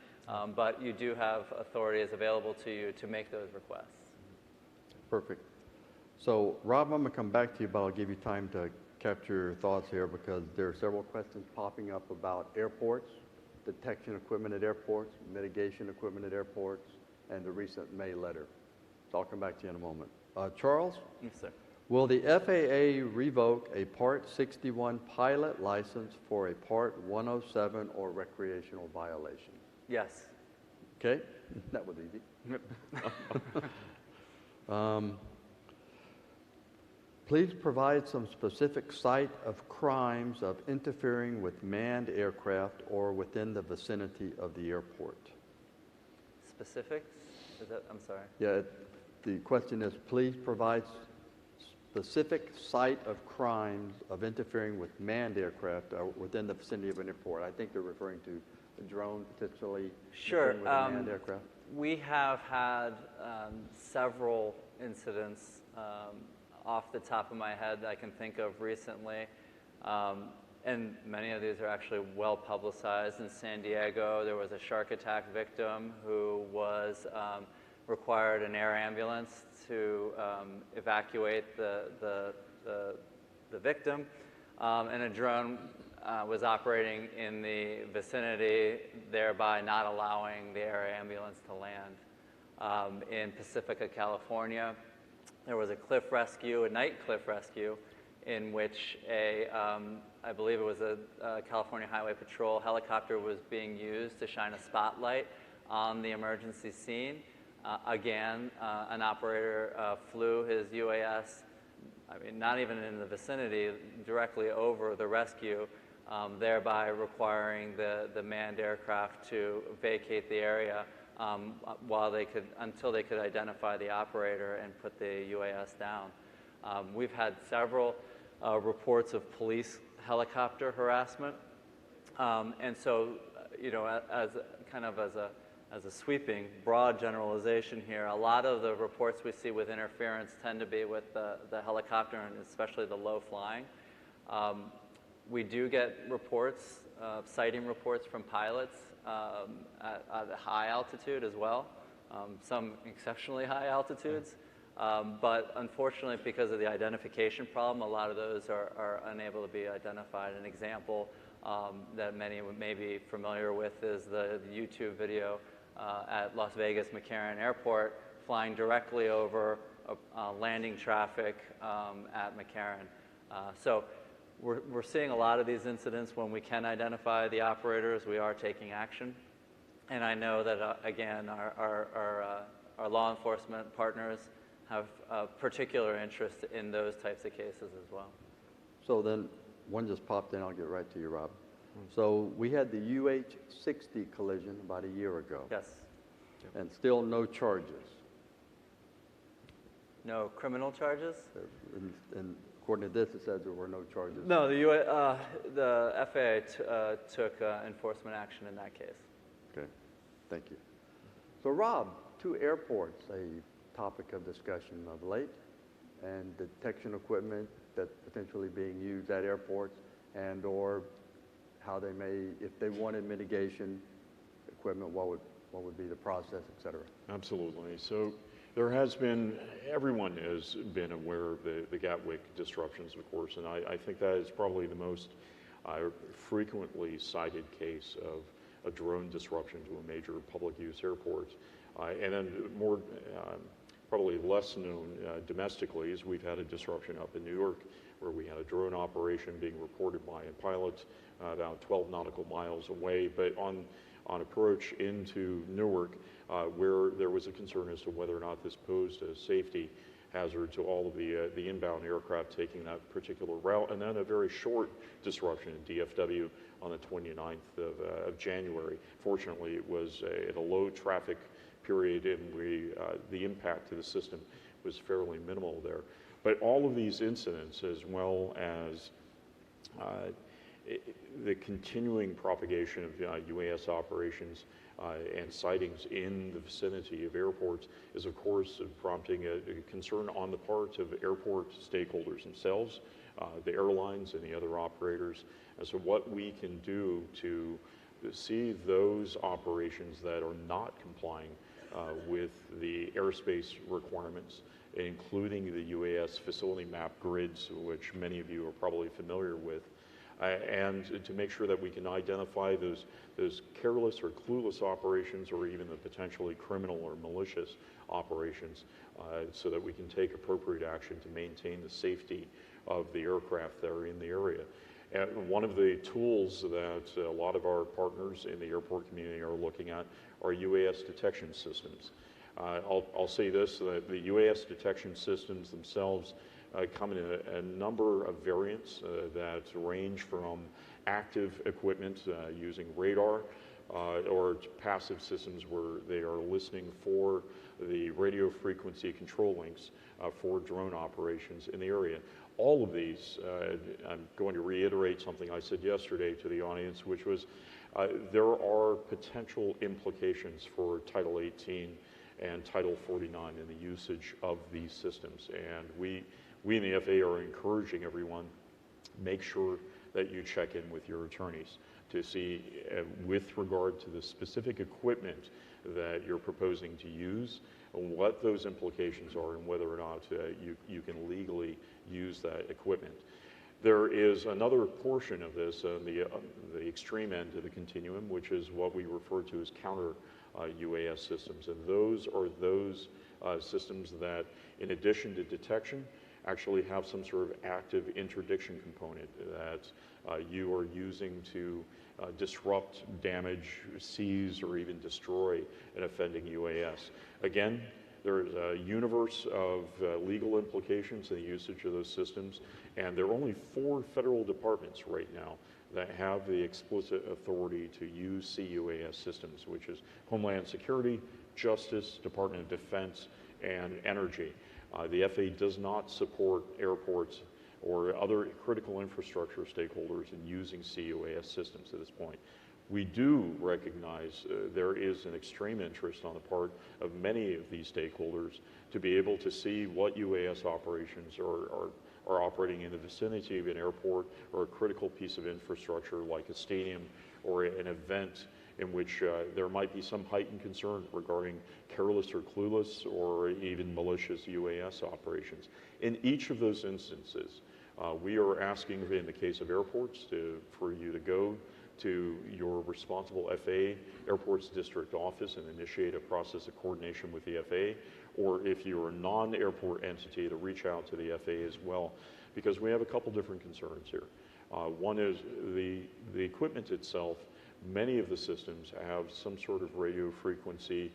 but you do have authorities available to you to make those requests. Perfect. So, Rob, I'm going to come back to you, but I'll give you time to capture your thoughts here, because there are several questions popping up about airports, detection equipment at airports, mitigation equipment at airports, and the recent May letter. So I'll come back to you in a moment. Charles? Yes, sir. Will the FAA revoke a Part 61 pilot license for a Part 107 or recreational violation? Yes. Okay, that was easy. Please provide some specific site of crimes of interfering with manned aircraft or within the vicinity of the airport. Specifics? I'm sorry. Yeah, the question is, please provide specific site of crimes of interfering with manned aircraft within the vicinity of an airport. I think they're referring to a drone potentially interfering with a manned aircraft. We have had several incidents off the top of my head that I can think of recently, and many of these are actually well publicized. In San Diego, there was a shark attack victim who was required an air ambulance to evacuate the victim, and a drone was operating in the vicinity, thereby not allowing the air ambulance to land. In Pacifica, California, there was a night cliff rescue, in which I believe it was a California Highway Patrol helicopter was being used to shine a spotlight on the emergency scene. Again, an operator flew his UAS, I mean, not even in the vicinity, directly over the rescue, thereby requiring the manned aircraft to vacate the area until they could identify the operator and put the UAS down. We've had several reports of police helicopter harassment, and so, you know, as a sweeping, broad generalization here, a lot of the reports we see with interference tend to be with the helicopter and especially the low flying. We do get reports, sighting reports from pilots at a high altitude as well, some exceptionally high altitudes. But unfortunately, because of the identification problem, a lot of those are unable to be identified. An example that many may be familiar with is the YouTube video at Las Vegas McCarran Airport, flying directly over landing traffic at McCarran. So we're seeing a lot of these incidents. When we can identify the operators, we are taking action. And I know that, again, our law enforcement partners have a particular interest in those types of cases as well. So then, one just popped in, I'll get right to you, Rob. So we had the UH-60 collision about a year ago. Yes. And still no charges. No criminal charges? And according to this, it says there were no charges. No, the FAA took enforcement action in that case. Okay, thank you. So Rob, two airports, a topic of discussion of late, and detection equipment that's potentially being used at airports, and or how they may, if they wanted mitigation equipment, what would be the process, et cetera? Absolutely. So there has been, everyone has been aware of the Gatwick disruptions, of course, and I think that is probably the most frequently cited case of a drone disruption to a major public use airport. And then more, probably less known domestically is we've had a disruption up in New York where we had a drone operation being reported by a pilot about 12 nautical miles away, but on approach into Newark, where there was a concern as to whether or not this posed a safety hazard to all of the inbound aircraft taking that particular route, and then a very short disruption in DFW on the 29th of January. Fortunately, it was at a low traffic period, and the impact to the system was fairly minimal there. But all of these incidents, as well as the continuing propagation of UAS operations and sightings in the vicinity of airports is, of course, prompting a concern on the part of airport stakeholders themselves, the airlines and the other operators, as to what we can do to see those operations that are not complying with the airspace requirements, including the UAS facility map grids, which many of you are probably familiar with, and to make sure that we can identify those careless or clueless operations, or even the potentially criminal or malicious operations, so that we can take appropriate action to maintain the safety of the aircraft that are in the area. And one of the tools that a lot of our partners in the airport community are looking at are UAS detection systems. I'll say this, that the UAS detection systems themselves come in a number of variants that range from active equipment using radar or passive systems where they are listening for the radio frequency control links for drone operations in the area. All of these, I'm going to reiterate something I said yesterday to the audience, which was there are potential implications for Title 18 and Title 49 in the usage of these systems. And we in the FAA are encouraging everyone, make sure that you check in with your attorneys to see with regard to the specific equipment that you're proposing to use, what those implications are, and whether or not you can legally use that equipment. There is another portion of this on the extreme end of the continuum, which is what we refer to as counter UAS systems. And those are those systems that, in addition to detection, actually have some sort of active interdiction component that you are using to disrupt, damage, seize, or even destroy an offending UAS. Again, there's a universe of legal implications in the usage of those systems, and there are only 4 federal departments right now that have the explicit authority to use CUAS systems, which is Homeland Security, Justice, Department of Defense, and Energy. The FAA does not support airports or other critical infrastructure stakeholders in using CUAS systems at this point. We do recognize there is an extreme interest on the part of many of these stakeholders to be able to see what UAS operations are operating in the vicinity of an airport or a critical piece of infrastructure like a stadium or an event in which there might be some heightened concern regarding careless or clueless or even malicious UAS operations. In each of those instances, we are asking, in the case of airports, for you to go to your responsible FAA Airports District Office and initiate a process of coordination with the FAA, or if you're a non-airport entity, to reach out to the FAA as well, because we have a couple different concerns here. One is the equipment itself. Many of the systems have some sort of radio frequency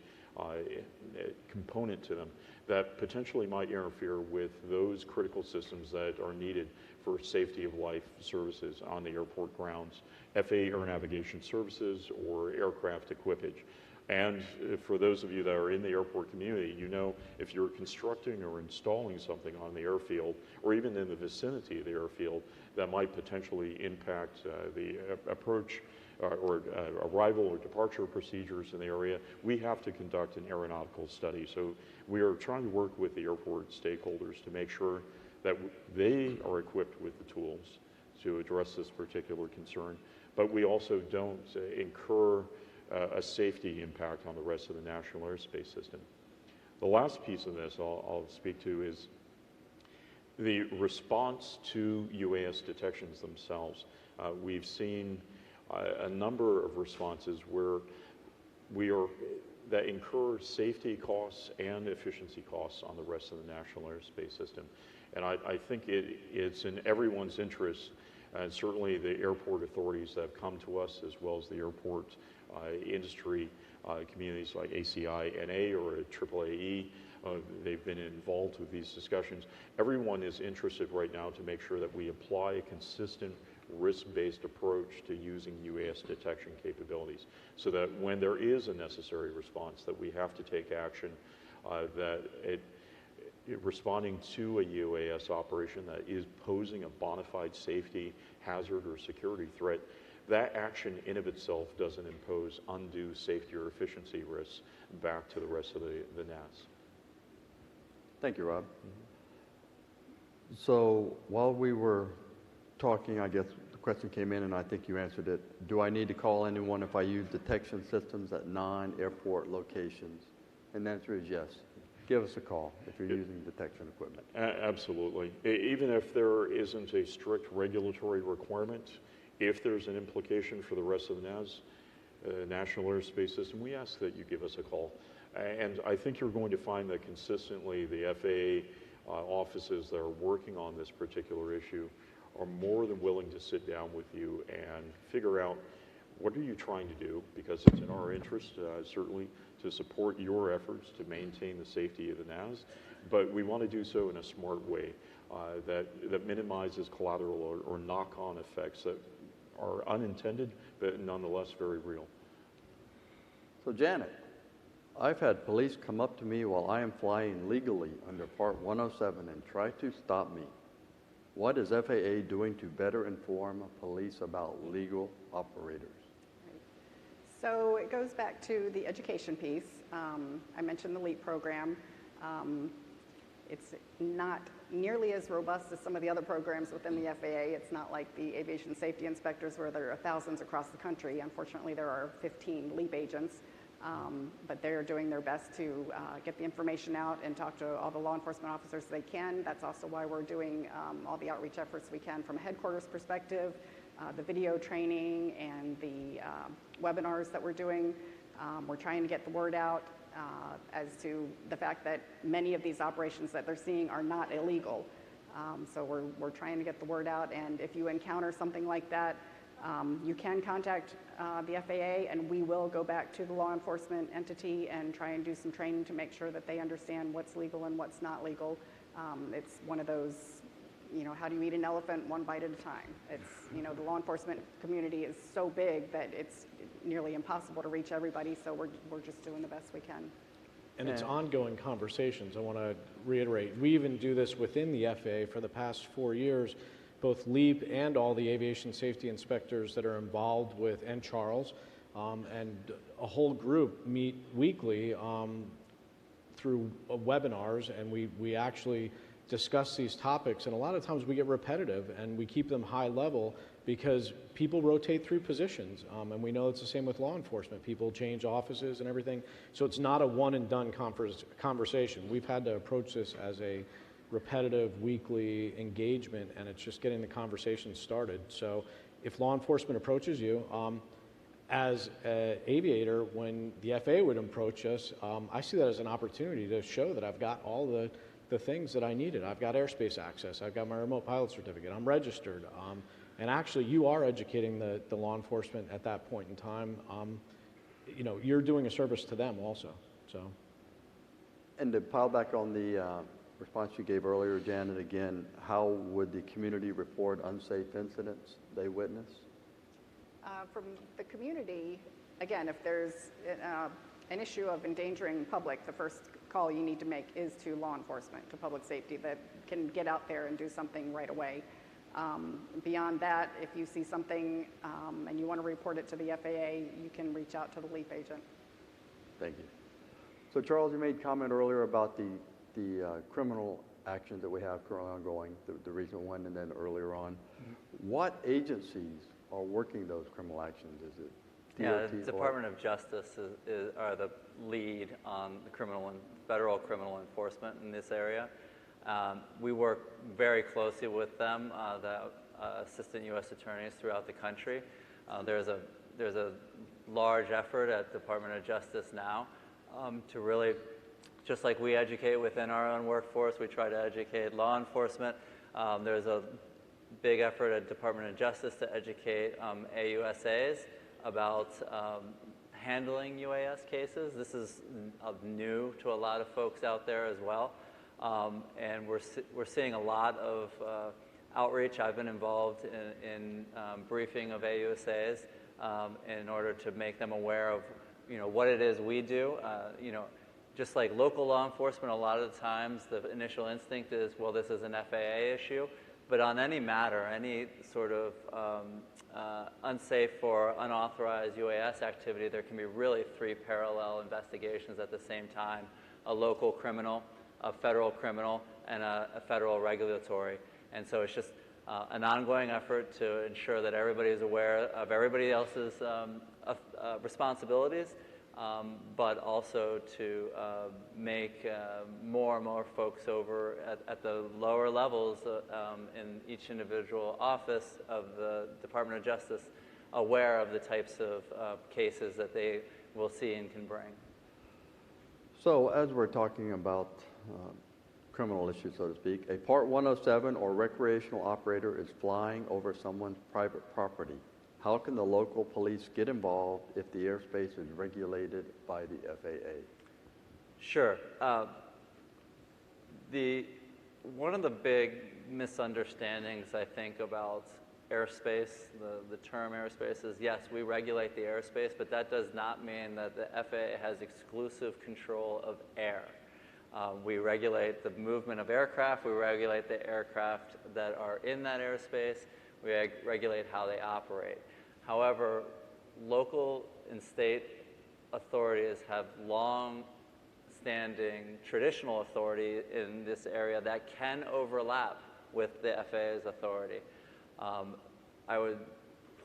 component to them that potentially might interfere with those critical systems that are needed for safety of life services on the airport grounds, FAA Air Navigation Services or aircraft equipage. And for those of you that are in the airport community, you know if you're constructing or installing something on the airfield or even in the vicinity of the airfield that might potentially impact the approach or arrival or departure procedures in the area, we have to conduct an aeronautical study. So we are trying to work with the airport stakeholders to make sure that they are equipped with the tools to address this particular concern, but we also don't incur a safety impact on the rest of the national airspace system. The last piece of this I'll speak to is the response to UAS detections themselves. We've seen a number of responses where that incur safety costs and efficiency costs on the rest of the national airspace system. And I think it's in everyone's interest, and certainly the airport authorities that have come to us, as well as the airport industry communities like ACI-NA or AAAE, they've been involved with these discussions. Everyone is interested right now to make sure that we apply a consistent risk-based approach to using UAS detection capabilities, so that when there is a necessary response that we have to take action, responding to a UAS operation that is posing a bona fide safety hazard or security threat, that action in of itself doesn't impose undue safety or efficiency risks back to the rest of the NAS. Thank you, Rob. So while we were talking, I guess the question came in and I think you answered it. Do I need to call anyone if I use detection systems at non-airport locations? And the answer is yes. Give us a call if you're using detection equipment. Absolutely. Even if there isn't a strict regulatory requirement, if there's an implication for the rest of the NAS, National Airspace System, we ask that you give us a call. And I think you're going to find that consistently the FAA offices that are working on this particular issue are more than willing to sit down with you and figure out what are you trying to do, because it's in our interest, certainly, to support your efforts to maintain the safety of the NAS, but we want to do so in a smart way that minimizes collateral or knock-on effects that are unintended, but nonetheless very real. So Janet, I've had police come up to me while I am flying legally under Part 107 and try to stop me. What is FAA doing to better inform police about legal operators? So it goes back to the education piece. I mentioned the LEAP program. It's not nearly as robust as some of the other programs within the FAA. It's not like the aviation safety inspectors where there are thousands across the country. Unfortunately, there are 15 LEAP agents, but they're doing their best to get the information out and talk to all the law enforcement officers they can. That's also why we're doing all the outreach efforts we can from a headquarters perspective, the video training and the webinars that we're doing. We're trying to get the word out as to the fact that many of these operations that they're seeing are not illegal. So we're trying to get the word out, and if you encounter something like that, You can contact the FAA, and we will go back to the law enforcement entity and try and do some training to make sure that they understand what's legal and what's not legal. It's one of those, you know, how do you eat an elephant one bite at a time? It's, you know, the law enforcement community is so big that it's nearly impossible to reach everybody, so we're just doing the best we can. And it's ongoing conversations. I want to reiterate, we even do this within the FAA for the past 4 years. Both LEAP and all the aviation safety inspectors that are involved with, and Charles, and a whole group meet weekly through webinars, and we actually discuss these topics. And a lot of times we get repetitive and we keep them high level because people rotate through positions. And we know it's the same with law enforcement. People change offices and everything. So it's not a one and done conversation. We've had to approach this as a repetitive weekly engagement, and it's just getting the conversation started. So if law enforcement approaches you, as an aviator, when the FAA would approach us, I see that as an opportunity to show that I've got all the things that I needed. I've got airspace access, I've got my remote pilot certificate, I'm registered, and actually you are educating the law enforcement at that point in time. You know, you're doing a service to them also. So. And to pile back on the response you gave earlier, Janet, again, how would the community report unsafe incidents they witness? From the community, again, if there's an issue of endangering public, the first call you need to make is to law enforcement, to public safety, that can get out there and do something right away. Beyond that, if you see something and you want to report it to the FAA, you can reach out to the LEAP agent. Thank you. So Charles, you made comment earlier about the criminal actions that we have currently ongoing, the recent one and then earlier on. What agencies are working those criminal actions? Is it DOT? The Department of Justice are the lead on the federal criminal enforcement in this area. We work very closely with them, the assistant U.S. attorneys throughout the country. There's a large effort at Department of Justice now to really, just like we educate within our own workforce, we try to educate law enforcement. There's a big effort at Department of Justice to educate AUSAs about handling UAS cases. This is new to a lot of folks out there as well. And we're seeing a lot of outreach. I've been involved in briefing of AUSAs in order to make them aware of, you know, what it is we do. You know, just like local law enforcement, a lot of the times the initial instinct is, well, this is an FAA issue. But on any matter, any sort of unsafe or unauthorized UAS activity, there can be really 3 parallel investigations at the same time: a local criminal, a federal criminal, and a federal regulatory. And so it's just an ongoing effort to ensure that everybody is aware of everybody else's responsibilities, but also to make more and more folks over at the lower levels in each individual office of the Department of Justice aware of the types of cases that they will see and can bring. So as we're talking about criminal issues, so to speak, a Part 107 or recreational operator is flying over someone's private property. How can the local police get involved if the airspace is regulated by the FAA? Sure. One of the big misunderstandings, I think, about airspace, the term airspace, is yes, we regulate the airspace, but that does not mean that the FAA has exclusive control of air. We regulate the movement of aircraft, we regulate the aircraft that are in that airspace, we regulate how they operate. However, local and state authorities have long-standing traditional authority in this area that can overlap with the FAA's authority. I would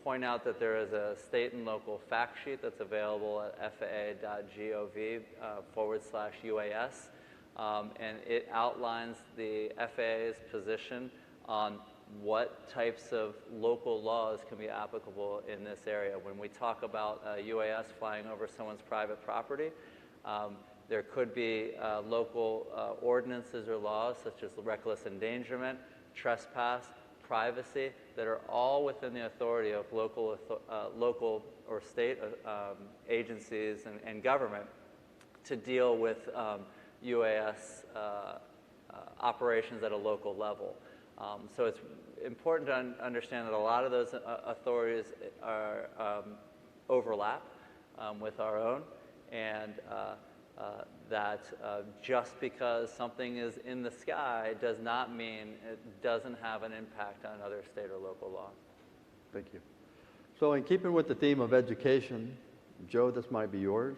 point out that there is a state and local fact sheet that's available at faa.gov/UAS, and it outlines the FAA's position on what types of local laws can be applicable in this area. When we talk about UAS flying over someone's private property, there could be local ordinances or laws such as reckless endangerment, trespass, privacy that are all within the authority of local or state agencies and government to deal with UAS operations at a local level. So it's important to understand that a lot of those authorities are overlap with our own, and that just because something is in the sky does not mean it doesn't have an impact on other state or local law. Thank you. So in keeping with the theme of education, Joe, this might be yours.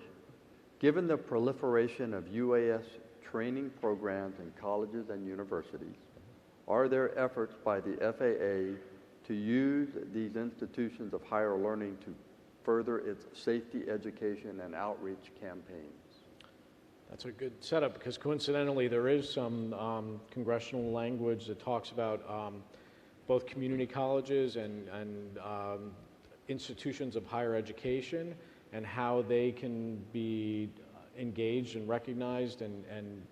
Given the proliferation of UAS training programs in colleges and universities, are there efforts by the FAA to use these institutions of higher learning to further its safety education and outreach campaigns? That's a good setup, because coincidentally there is some congressional language that talks about both community colleges and institutions of higher education and how they can be engaged and recognized and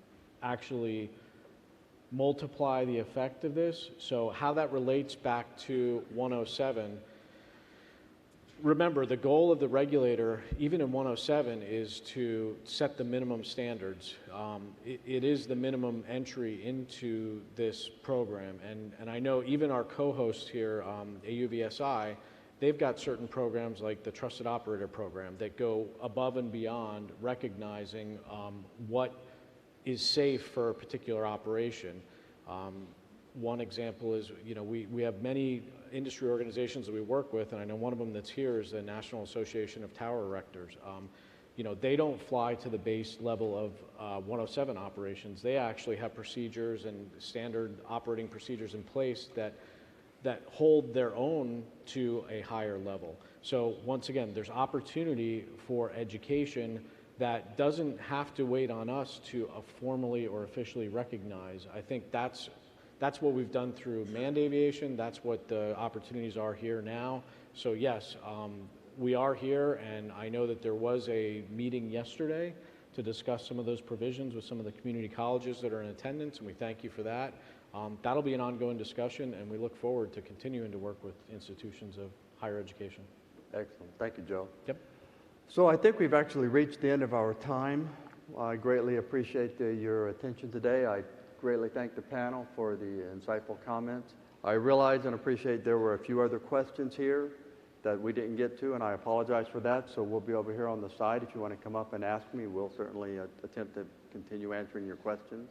actually multiply the effect of this. So how that relates back to 107, remember, the goal of the regulator, even in 107, is to set the minimum standards. It is the minimum entry into this program. And I know even our co-hosts here, AUVSI, they've got certain programs like the Trusted Operator Program that go above and beyond recognizing what is safe for a particular operation. One example is, we have many industry organizations that we work with, and I know one of them that's here is the National Association of Tower Erectors. They don't fly to the base level of 107 operations. They actually have procedures and standard operating procedures in place that hold their own to a higher level. So once again, there's opportunity for education that doesn't have to wait on us to formally or officially recognize. I think that's what we've done through manned aviation. That's what the opportunities are here now. So yes, we are here, and I know that there was a meeting yesterday to discuss some of those provisions with some of the community colleges that are in attendance, and we thank you for that. That'll be an ongoing discussion, and we look forward to continuing to work with institutions of higher education. Excellent. Thank you, Joe. Yep. So I think we've actually reached the end of our time. I greatly appreciate your attention today. I greatly thank the panel for the insightful comments. I realize and appreciate there were a few other questions here that we didn't get to, and I apologize for that. So we'll be over here on the side. If you want to come up and ask me, we'll certainly attempt to continue answering your questions.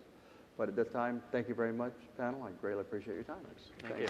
But at this time, thank you very much, panel. I greatly appreciate your time. Thank you.